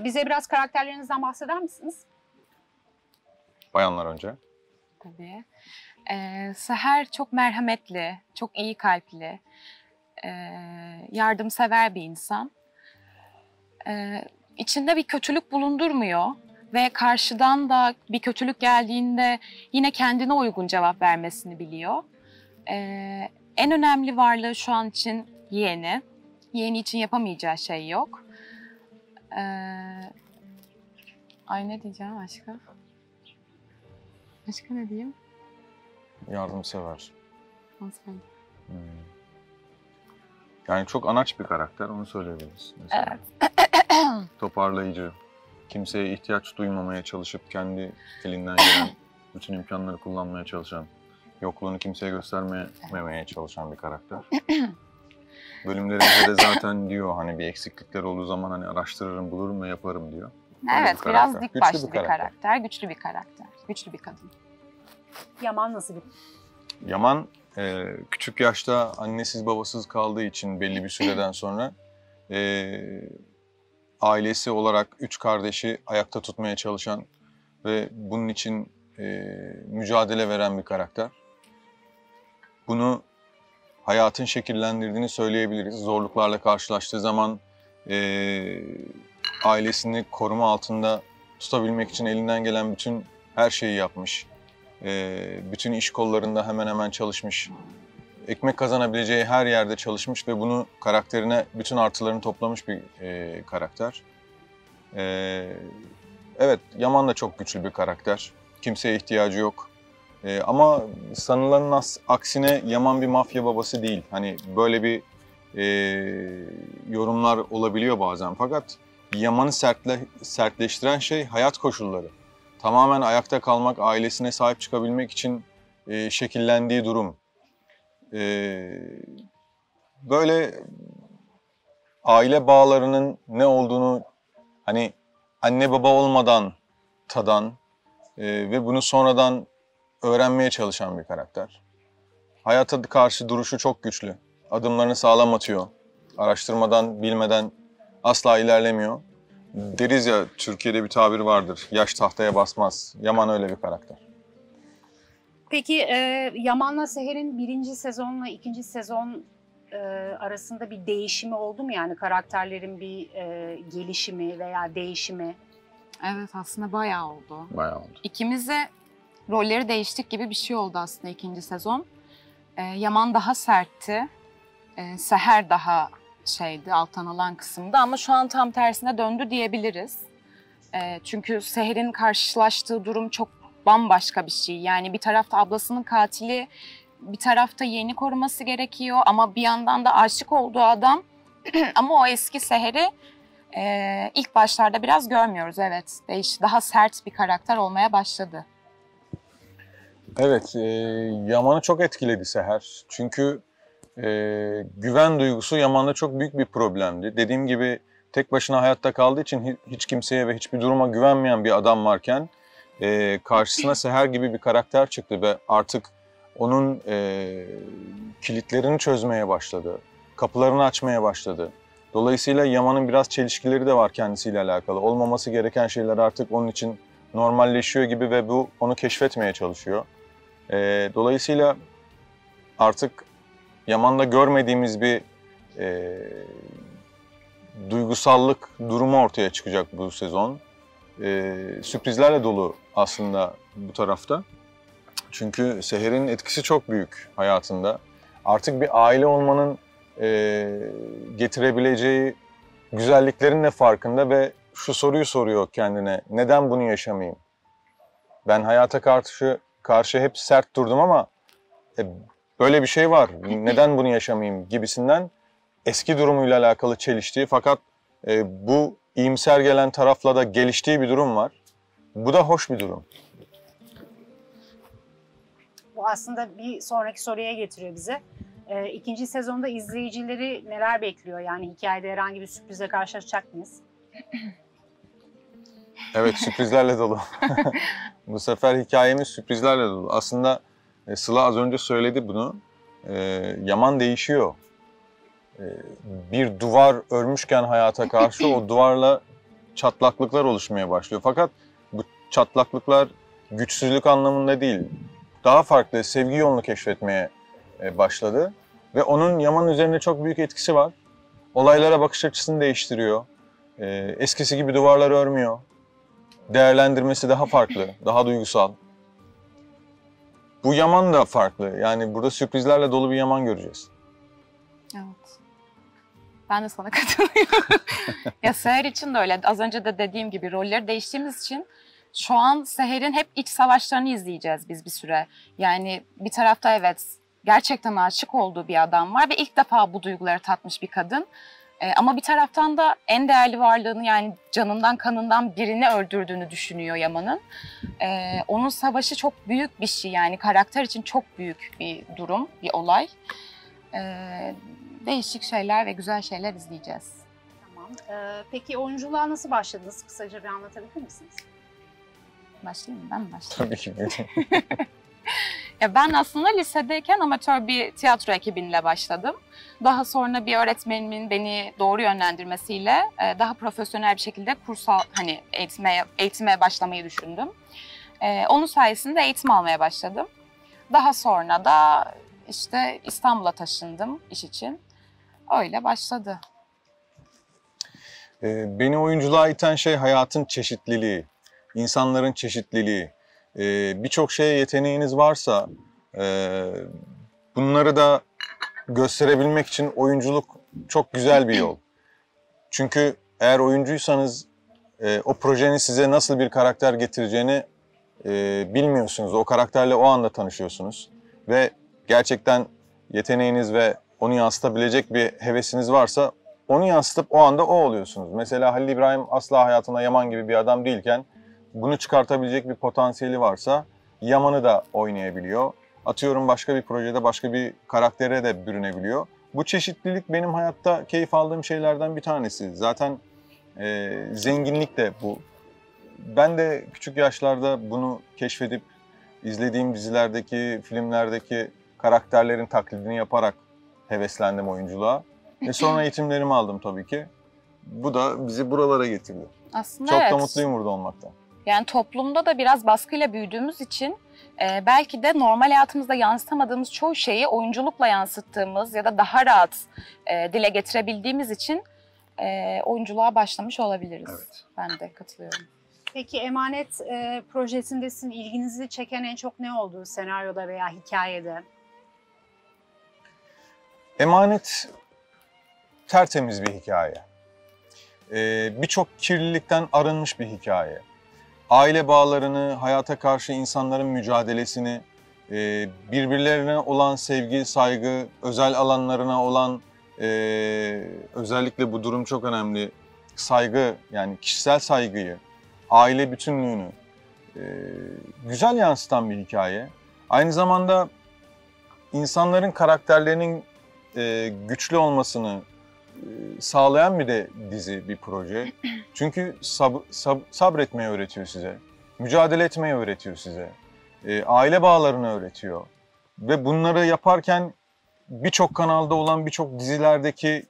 Bize biraz karakterlerinizden bahseder misiniz? Bayanlar önce. Tabii. Seher çok merhametli, çok iyi kalpli, yardımsever bir insan. İçinde bir kötülük bulundurmuyor ve karşıdan da bir kötülük geldiğinde yine kendine uygun cevap vermesini biliyor. En önemli varlığı şu an için yeğeni. Yeğeni için yapamayacağı şey yok. Ay ne diyeceğim başka? Başka ne diyeyim? Yardımsever. Nasıl? Yani çok anaç bir karakter, onu söyleyebiliriz. Mesela. Evet. Toparlayıcı, kimseye ihtiyaç duymamaya çalışıp kendi elinden gelen bütün imkanları kullanmaya çalışan, yokluğunu kimseye göstermemeye çalışan bir karakter. Bölümlerimizde de zaten diyor hani bir eksiklikler olduğu zaman hani araştırırım, bulurum ve yaparım diyor. Evet, biraz dik başlı bir karakter, güçlü bir karakter, güçlü bir kadın. Yaman nasıl bir? Yaman küçük yaşta annesiz babasız kaldığı için belli bir süreden sonra ailesi olarak 3 kardeşi ayakta tutmaya çalışan ve bunun için mücadele veren bir karakter. Bunu hayatın şekillendirdiğini söyleyebiliriz. Zorluklarla karşılaştığı zaman ailesini koruma altında tutabilmek için elinden gelen bütün her şeyi yapmış. Bütün iş kollarında hemen hemen çalışmış. Ekmek kazanabileceği her yerde çalışmış ve bunu karakterine bütün artılarını toplamış bir karakter. Evet, Yaman da çok güçlü bir karakter. Kimseye ihtiyacı yok. Ama sanılanın aksine Yaman bir mafya babası değil. Hani böyle bir yorumlar olabiliyor bazen. Fakat Yaman'ı sertleştiren şey hayat koşulları. Tamamen ayakta kalmak, ailesine sahip çıkabilmek için şekillendiği durum. Böyle aile bağlarının ne olduğunu hani anne baba olmadan tadan ve bunu sonradan öğrenmeye çalışan bir karakter. Hayata karşı duruşu çok güçlü. Adımlarını sağlam atıyor. Araştırmadan, bilmeden asla ilerlemiyor. Deriz ya, Türkiye'de bir tabir vardır. Yaş tahtaya basmaz. Yaman öyle bir karakter. Peki Yaman'la Seher'in 1. sezonla 2. sezon arasında bir değişimi oldu mu? Yani karakterlerin bir gelişimi veya değişimi? Evet, aslında bayağı oldu. Bayağı oldu. İkimize rolleri değiştik gibi bir şey oldu aslında 2. sezon. Yaman daha sertti. Seher daha şeydi, alttan alan kısımda ama şu an tam tersine döndü diyebiliriz. Çünkü Seher'in karşılaştığı durum çok bambaşka bir şey. Yani bir tarafta ablasının katili, bir tarafta yeğeni koruması gerekiyor ama bir yandan da aşık olduğu adam. Ama o eski Seher'i ilk başlarda biraz görmüyoruz. Evet, daha sert bir karakter olmaya başladı. Evet, Yaman'ı çok etkiledi Seher. Çünkü güven duygusu Yaman'da çok büyük bir problemdi. Dediğim gibi tek başına hayatta kaldığı için hiç kimseye ve hiçbir duruma güvenmeyen bir adam varken karşısına Seher gibi bir karakter çıktı ve artık onun kilitlerini çözmeye başladı. Kapılarını açmaya başladı. Dolayısıyla Yaman'ın biraz çelişkileri de var kendisiyle alakalı. Olmaması gereken şeyler artık onun için normalleşiyor gibi ve bu onu keşfetmeye çalışıyor. Dolayısıyla artık Yaman'da görmediğimiz bir duygusallık durumu ortaya çıkacak bu sezon. Sürprizlerle dolu aslında bu tarafta. Çünkü Seher'in etkisi çok büyük hayatında. Artık bir aile olmanın getirebileceği güzelliklerin de farkında ve şu soruyu soruyor kendine: neden bunu yaşamayayım? Ben hayata karşı hep sert durdum ama böyle bir şey var, neden bunu yaşamayayım gibisinden eski durumuyla alakalı çeliştiği fakat bu iyimser gelen tarafla da geliştiği bir durum var. Bu da hoş bir durum. Bu aslında bir sonraki soruya getiriyor bize. 2. sezonda izleyicileri neler bekliyor? Yani hikayede herhangi bir sürprize karşılaşacak mıyız? Evet, sürprizlerle dolu. Bu sefer hikayemiz sürprizlerle dolu. Aslında Sıla az önce söyledi bunu. Yaman değişiyor. Bir duvar örmüşken hayata karşı o duvarla çatlaklıklar oluşmaya başlıyor. Fakat bu çatlaklıklar güçsüzlük anlamında değil, daha farklı sevgi yolunu keşfetmeye başladı. Ve onun Yaman üzerinde çok büyük etkisi var. Olaylara bakış açısını değiştiriyor. Eskisi gibi duvarlar örmüyor. Değerlendirmesi daha farklı, daha duygusal. Bu Yaman da farklı. Yani burada sürprizlerle dolu bir Yaman göreceğiz. Evet. Ben de sana katılıyorum. Ya Seher için de öyle. Az önce de dediğim gibi rolleri değiştiğimiz için şu an Seher'in hep iç savaşlarını izleyeceğiz biz bir süre. Yani bir tarafta evet gerçekten aşık olduğu bir adam var ve ilk defa bu duyguları tatmış bir kadın. Ama bir taraftan da en değerli varlığını yani canından kanından birini öldürdüğünü düşünüyor Yaman'ın. Onun savaşı çok büyük bir şey yani karakter için çok büyük bir durum, bir olay. Değişik şeyler ve güzel şeyler izleyeceğiz. Tamam. Peki oyunculuğa nasıl başladınız? Kısaca bir anlatabilir misiniz? Başlayayım mı? Ben mi başlayayım? Tabii ki. Ya ben aslında lisedeyken amatör bir tiyatro ekibinle başladım. Daha sonra bir öğretmenimin beni doğru yönlendirmesiyle daha profesyonel bir şekilde kursal hani eğitime başlamayı düşündüm. Onun sayesinde eğitim almaya başladım. Daha sonra da işte İstanbul'a taşındım iş için. Öyle başladı. Beni oyunculuğa iten şey hayatın çeşitliliği, insanların çeşitliliği. Birçok şeye yeteneğiniz varsa bunları da gösterebilmek için oyunculuk çok güzel bir yol. Çünkü eğer oyuncuysanız o projenin size nasıl bir karakter getireceğini bilmiyorsunuz. O karakterle o anda tanışıyorsunuz. Ve gerçekten yeteneğiniz ve onu yansıtabilecek bir hevesiniz varsa onu yansıtıp o anda o oluyorsunuz. Mesela Halil İbrahim asla hayatında Yaman gibi bir adam değilken bunu çıkartabilecek bir potansiyeli varsa Yaman'ı da oynayabiliyor. Atıyorum başka bir projede başka bir karaktere de bürünebiliyor. Bu çeşitlilik benim hayatta keyif aldığım şeylerden bir tanesi. Zaten zenginlik de bu. Ben de küçük yaşlarda bunu keşfedip izlediğim dizilerdeki, filmlerdeki karakterlerin taklidini yaparak heveslendim oyunculuğa. Ve sonra eğitimlerimi aldım tabii ki. Bu da bizi buralara getirdi. Aslında Çok evet. da mutluyum burada olmaktan. Yani toplumda da biraz baskıyla büyüdüğümüz için belki de normal hayatımızda yansıtamadığımız çoğu şeyi oyunculukla yansıttığımız ya da daha rahat dile getirebildiğimiz için oyunculuğa başlamış olabiliriz. Evet. Ben de katılıyorum. Peki Emanet projesinde sizin ilginizi çeken en çok ne oldu senaryoda veya hikayede? Emanet tertemiz bir hikaye. Birçok kirlilikten arınmış bir hikaye. Aile bağlarını, hayata karşı insanların mücadelesini, birbirlerine olan sevgi, saygı, özel alanlarına olan özellikle bu durum çok önemli. Saygı, yani kişisel saygıyı, aile bütünlüğünü güzel yansıtan bir hikaye. Aynı zamanda insanların karakterlerinin güçlü olmasını sağlayan bir de dizi, bir proje. Çünkü sabretmeyi öğretiyor size, mücadele etmeyi öğretiyor size, aile bağlarını öğretiyor. Ve bunları yaparken birçok kanalda olan birçok dizilerdeki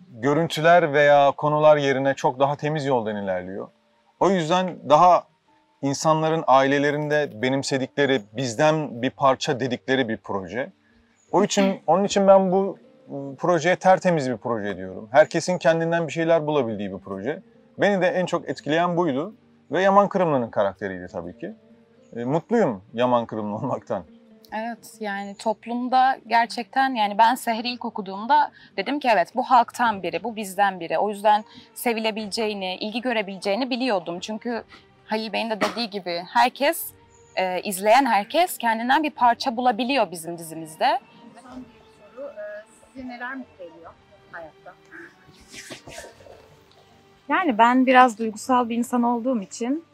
görüntüler veya konular yerine çok daha temiz yoldan ilerliyor. O yüzden daha insanların ailelerinde benimsedikleri, bizden bir parça dedikleri bir proje. Onun için ben bu projeye tertemiz bir proje diyorum. Herkesin kendinden bir şeyler bulabildiği bir proje. Beni de en çok etkileyen buydu. Ve Yaman Kırımlı'nın karakteriydi tabii ki. Mutluyum Yaman Kırımlı olmaktan. Evet, yani toplumda gerçekten yani ben Seher'i ilk okuduğumda dedim ki evet bu halktan biri, bu bizden biri. O yüzden sevilebileceğini, ilgi görebileceğini biliyordum. Çünkü Halil Bey'in de dediği gibi herkes, izleyen herkes kendinden bir parça bulabiliyor bizim dizimizde. Son bir soru, sizi neler mutlu ediyor hayatta? Yani ben biraz duygusal bir insan olduğum için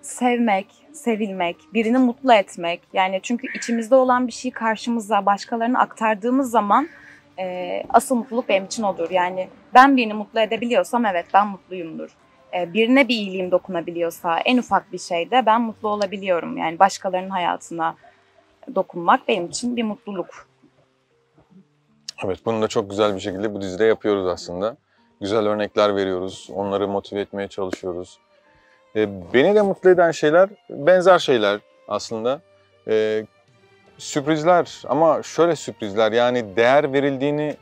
sevmek, sevilmek, birini mutlu etmek. Yani çünkü içimizde olan bir şeyi karşımıza, başkalarına aktardığımız zaman asıl mutluluk benim için odur. Yani ben birini mutlu edebiliyorsam evet ben mutluyumdur. Birine bir iyiliğim dokunabiliyorsa en ufak bir şeyde ben mutlu olabiliyorum. Yani başkalarının hayatına dokunmak benim için bir mutluluk. Evet, bunu da çok güzel bir şekilde bu dizide yapıyoruz aslında. güzel örnekler veriyoruz. Onları motive etmeye çalışıyoruz. Beni de mutlu eden şeyler benzer şeyler aslında. Sürprizler, ama şöyle sürprizler, yani değer verildiğini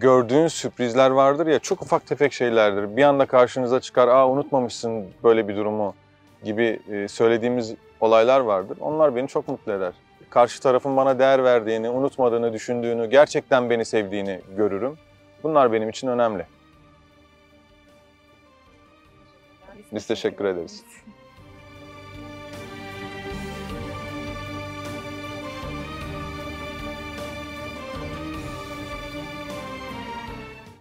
gördüğün sürprizler vardır ya, çok ufak tefek şeylerdir. Bir anda karşınıza çıkar, unutmamışsın böyle bir durumu gibi söylediğimiz olaylar vardır. Onlar beni çok mutlu eder. Karşı tarafın bana değer verdiğini, unutmadığını, düşündüğünü, gerçekten beni sevdiğini görürüm. Bunlar benim için önemli. Biz teşekkür ederiz.